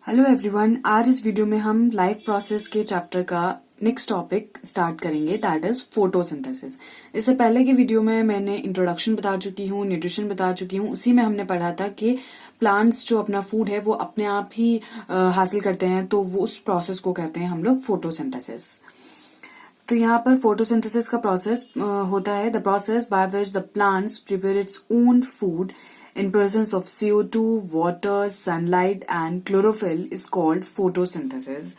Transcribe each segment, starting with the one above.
Hello everyone, आज इस video में हम लाइफ प्रोसेस के चैप्टर का नेक्स्ट टॉपिक स्टार्ट करेंगे, दैट इज फोटोसिंथेसिस। इससे पहले की वीडियो में मैंने इंट्रोडक्शन बता चुकी हूँ, न्यूट्रिशन बता चुकी हूँ। उसी में हमने पढ़ा था कि प्लांट्स जो अपना फूड है वो अपने आप ही हासिल करते हैं, तो वो उस प्रोसेस को कहते हैं हम लोग फोटोसिंथेसिस। तो यहाँ पर फोटोसिंथेसिस का प्रोसेस होता है the process by which the plants prepare its own food in presence of CO2, water, sunlight and chlorophyll is called photosynthesis।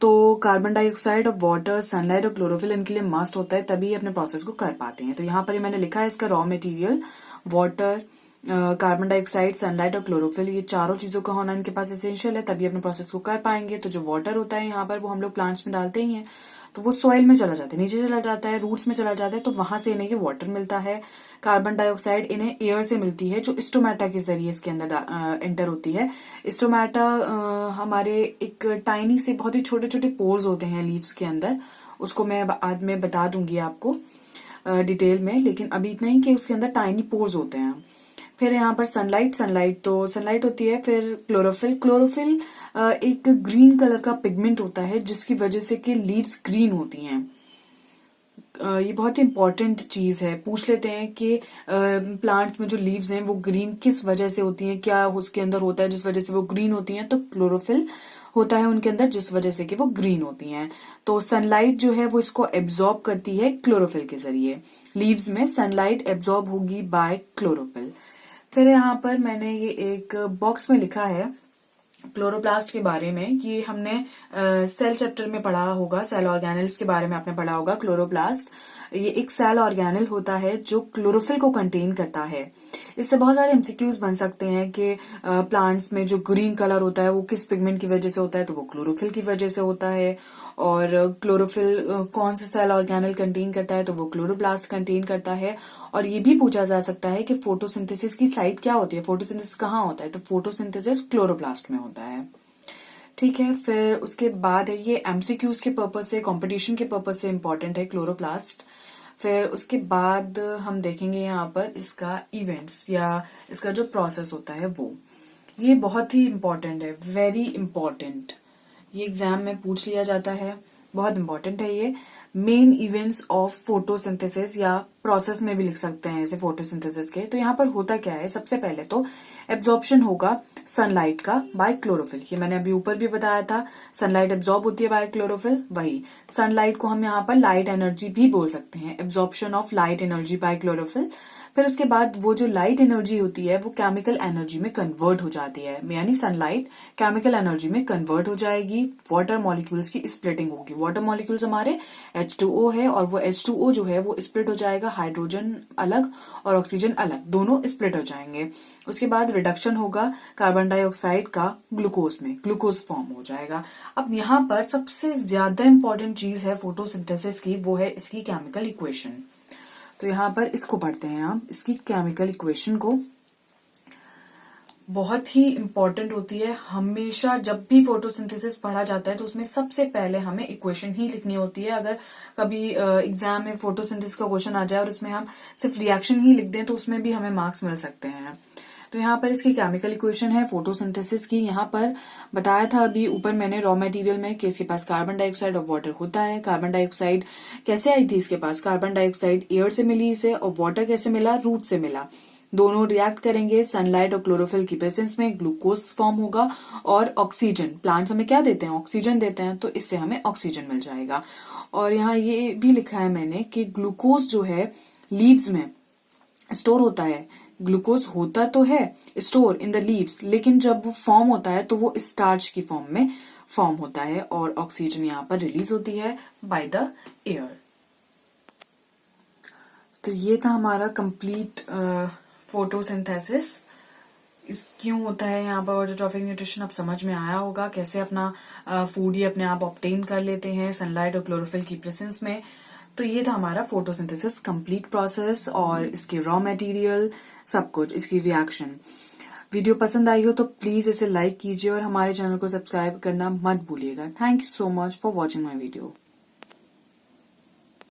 तो कार्बन डाइऑक्साइड और वाटर, सनलाइट और क्लोरोफिल इनके लिए मस्ट होता है, तभी अपने प्रोसेस को कर पाते हैं। तो यहाँ पर मैंने लिखा है इसका raw material water, carbon dioxide, sunlight और क्लोरोफिल, ये चारों चीजों का होना इनके पास एसेंशियल है, तभी अपने प्रोसेस को कर पाएंगे। तो जो वाटर होता है यहाँ पर वो हम लोग प्लांट्स में डालते ही हैं, तो वो सॉइल में चला जाता है, नीचे चला जाता है, रूट्स में चला जाता है, तो वहां से इन्हें ये वाटर मिलता है। कार्बन डाइऑक्साइड इन्हें एयर से मिलती है, जो स्टोमेटा के जरिए इसके अंदर एंटर होती है। स्टोमेटा हमारे एक टाइनी से बहुत ही छोटे छोटे पोर्स होते हैं लीव्स के अंदर, उसको मैं बाद में बता दूंगी आपको डिटेल में, लेकिन अभी इतना ही कि उसके अंदर टाइनी पोर्स होते हैं। फिर यहाँ पर सनलाइट तो सनलाइट होती है। फिर क्लोरोफिल एक ग्रीन कलर का पिगमेंट होता है, जिसकी वजह से कि लीव्स ग्रीन होती हैं। ये बहुत ही इंपॉर्टेंट चीज है, पूछ लेते हैं कि प्लांट में जो लीव्स हैं वो ग्रीन किस वजह से होती हैं, क्या उसके अंदर होता है जिस वजह से वो ग्रीन होती हैं। तो क्लोरोफिल होता है उनके अंदर, जिस वजह से कि वो ग्रीन होती हैं। तो सनलाइट जो है वो इसको एब्जॉर्ब करती है क्लोरोफिल के जरिए। लीव्स में सनलाइट एब्जॉर्ब होगी बाय क्लोरोफिल। फिर यहाँ पर मैंने ये एक बॉक्स में लिखा है क्लोरोप्लास्ट के बारे में। ये हमने सेल चैप्टर में पढ़ा होगा, सेल ऑर्गेनल्स के बारे में आपने पढ़ा होगा। क्लोरोप्लास्ट ये एक सेल ऑर्गेनल होता है जो क्लोरोफिल को कंटेन करता है। इससे बहुत सारे एमसीक्यूज बन सकते हैं कि प्लांट्स में जो ग्रीन कलर होता है वो किस पिगमेंट की वजह से होता है, तो वो क्लोरोफिल की वजह से होता है। और क्लोरोफिल कौन सा सेल ऑर्गेनल कंटेन करता है, तो वो क्लोरोप्लास्ट कंटेन करता है। और ये भी पूछा जा सकता है कि फोटोसिंथेसिस की साइट क्या होती है, फोटोसिंथेसिस कहाँ होता है, तो फोटोसिंथेसिस क्लोरोप्लास्ट में होता है। ठीक है, फिर उसके बाद है ये एमसीक्यूज के पर्पज से, कंपटीशन के पर्पज से इंपॉर्टेंट है क्लोरोप्लास्ट। फिर उसके बाद हम देखेंगे यहाँ पर इसका इवेंट्स या इसका जो प्रोसेस होता है वो, ये बहुत ही इंपॉर्टेंट है, वेरी इंपॉर्टेंट। ये एग्जाम में पूछ लिया जाता है, बहुत इंपॉर्टेंट है ये। मेन इवेंट्स ऑफ फोटोसिंथेसिस या प्रोसेस में भी लिख सकते हैं इसे फोटोसिंथेसिस के। तो यहाँ पर होता क्या है, सबसे पहले तो एब्जॉर्प्शन होगा सनलाइट का बाय क्लोरोफिल। ये मैंने अभी ऊपर भी बताया था, सनलाइट एब्जॉर्ब होती है बाय क्लोरोफिल। वही सनलाइट को हम यहाँ पर लाइट एनर्जी भी बोल सकते हैं, absorption of light energy by chlorophyll. फिर उसके बाद वो जो लाइट एनर्जी होती है वो केमिकल एनर्जी में कन्वर्ट हो जाती है, यानी सनलाइट केमिकल एनर्जी में कन्वर्ट हो जाएगी। वाटर मॉलिक्यूल्स की स्प्लिटिंग होगी। वाटर मॉलिक्यूल्स हमारे H2O है, और वो H2O जो है वो स्प्लिट हो जाएगा, हाइड्रोजन अलग और ऑक्सीजन अलग, दोनों स्प्लिट हो जाएंगे। उसके बाद रिडक्शन होगा कार्बन डाइऑक्साइड का ग्लूकोज में, ग्लूकोज फॉर्म हो जाएगा। अब यहाँ पर सबसे ज्यादा इंपॉर्टेंट चीज है फोटोसिंथेसिस की, वो है इसकी केमिकल इक्वेशन। तो यहाँ पर इसको पढ़ते हैं हम, इसकी केमिकल इक्वेशन को। बहुत ही इंपॉर्टेंट होती है, हमेशा जब भी फोटोसिंथेसिस पढ़ा जाता है तो उसमें सबसे पहले हमें इक्वेशन ही लिखनी होती है। अगर कभी एग्जाम में फोटोसिंथेसिस का क्वेश्चन आ जाए और उसमें हम सिर्फ रिएक्शन ही लिख दें तो उसमें भी हमें मार्क्स मिल सकते हैं। तो यहाँ पर इसकी केमिकल इक्वेशन है फोटोसिंथेसिस की। यहाँ पर बताया था अभी ऊपर मैंने रॉ मटेरियल में कि इसके पास कार्बन डाइऑक्साइड और वाटर होता है। कार्बन डाइऑक्साइड कैसे आई थी इसके पास, कार्बन डाइऑक्साइड एयर से मिली इसे, और वाटर कैसे मिला, रूट से मिला। दोनों रिएक्ट करेंगे, सनलाइट और क्लोरोफिल की प्रेजेंस में ग्लूकोज फॉर्म होगा, और ऑक्सीजन, प्लांट्स हमें क्या देते हैं, ऑक्सीजन देते हैं, तो इससे हमें ऑक्सीजन मिल जाएगा। और यहाँ ये भी लिखा है मैंने कि ग्लूकोज जो है लीव्स में स्टोर होता है। ग्लूकोज होता तो है स्टोर इन द लीव्स, लेकिन जब वो फॉर्म होता है तो वो स्टार्च की फॉर्म में फॉर्म होता है, और ऑक्सीजन यहाँ पर रिलीज होती है बाय द एयर। तो ये था हमारा कंप्लीट फोटोसिंथेसिस। इस क्यों होता है यहाँ पर ऑटोट्रॉफिक न्यूट्रिशन अब समझ में आया होगा, कैसे अपना फूड ये अपने आप ऑब्टेन कर लेते हैं सनलाइट और क्लोरोफिल की प्रेजेंस में। तो ये था हमारा फोटोसिंथेसिस कंप्लीट प्रोसेस, और इसके रॉ मटेरियल सब कुछ, इसकी रिएक्शन। वीडियो पसंद आई हो तो प्लीज इसे लाइक कीजिए और हमारे चैनल को सब्सक्राइब करना मत भूलिएगा। Thank you so much for watching my video.